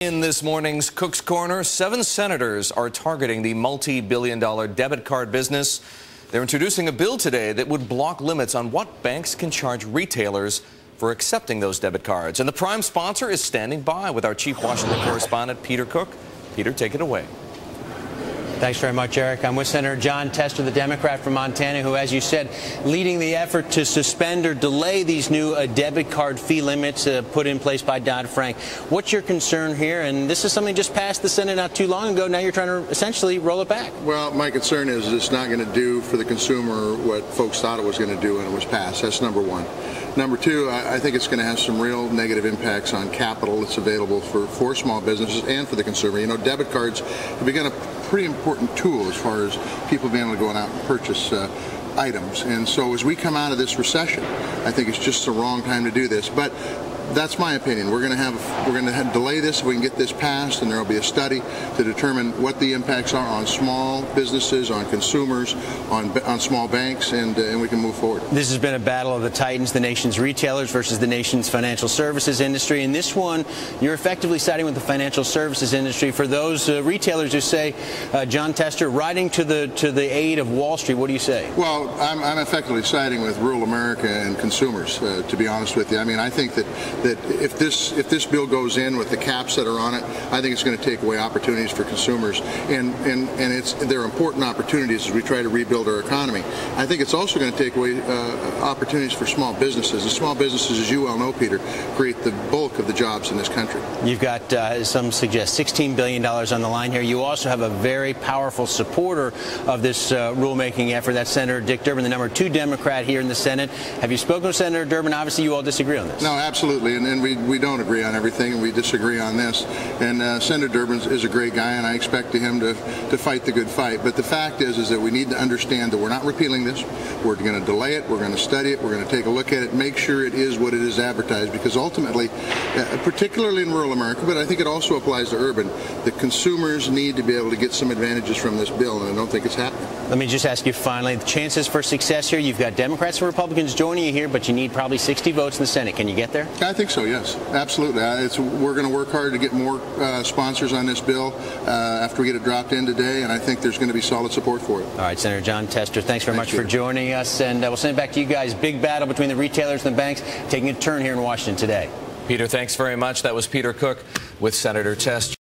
In this morning's Cook's Corner, 7 senators are targeting the multi-billion-dollar debit card business. They're introducing a bill today that would block limits on what banks can charge retailers for accepting those debit cards. And the prime sponsor is standing by with our chief Washington correspondent, Peter Cook. Peter, take it away. Thanks very much, Eric. I'm with Senator Jon Tester, the Democrat from Montana, who, as you said, leading the effort to suspend or delay these new debit card fee limits put in place by Dodd-Frank. What's your concern here? And this is something just passed the Senate not too long ago. Now you're trying to essentially roll it back. Well, my concern is it's not going to do for the consumer what folks thought it was going to do when it was passed. That's number one. Number two, I think it's going to have some real negative impacts on capital that's available for small businesses and for the consumer. You know, debit cards have become a pretty important tool as far as people being able to go out and purchase items. And so as we come out of this recession, I think it's just the wrong time to do this. But that's my opinion. We're going to delay this if we can get this passed, and there will be a study to determine what the impacts are on small businesses, on consumers, on small banks, and we can move forward. This has been a battle of the titans, the nation's retailers versus the nation's financial services industry. In this one, you're effectively siding with the financial services industry. For those retailers who say, Jon Tester, riding to the aid of Wall Street, what do you say? Well, I'm effectively siding with rural America and consumers, to be honest with you. I mean, I think that if this bill goes in with the caps that are on it, I think it's going to take away opportunities for consumers, and they're important opportunities as we try to rebuild our economy. I think it's also going to take away opportunities for small businesses. And small businesses, as you well know, Peter, create the bulk of the jobs in this country. You've got, some suggest, $16 billion on the line here. You also have a very powerful supporter of this rulemaking effort. That's Senator Dick Durbin, the number 2 Democrat here in the Senate. Have you spoken with Senator Durbin? Obviously, you all disagree on this. No, absolutely. And we don't agree on everything, and we disagree on this. And Senator Durbin is a great guy, and I expect him to fight the good fight. But the fact is that we need to understand that we're not repealing this. We're going to delay it. We're going to study it. We're going to take a look at it, make sure it is what it is advertised, because ultimately, particularly in rural America, but I think it also applies to urban, the consumers need to be able to get some advantages from this bill, and I don't think it's happening. Let me just ask you finally, the chances for success here, you've got Democrats and Republicans joining you here, but you need probably 60 votes in the Senate. Can you get there? I think so, yes. Absolutely. We're going to work hard to get more sponsors on this bill after we get it dropped in today, and I think there's going to be solid support for it. All right, Senator Jon Tester, thanks very much for joining us, and we'll send it back to you guys. Big battle between the retailers and the banks taking a turn here in Washington today. Peter, thanks very much. That was Peter Cook with Senator Tester.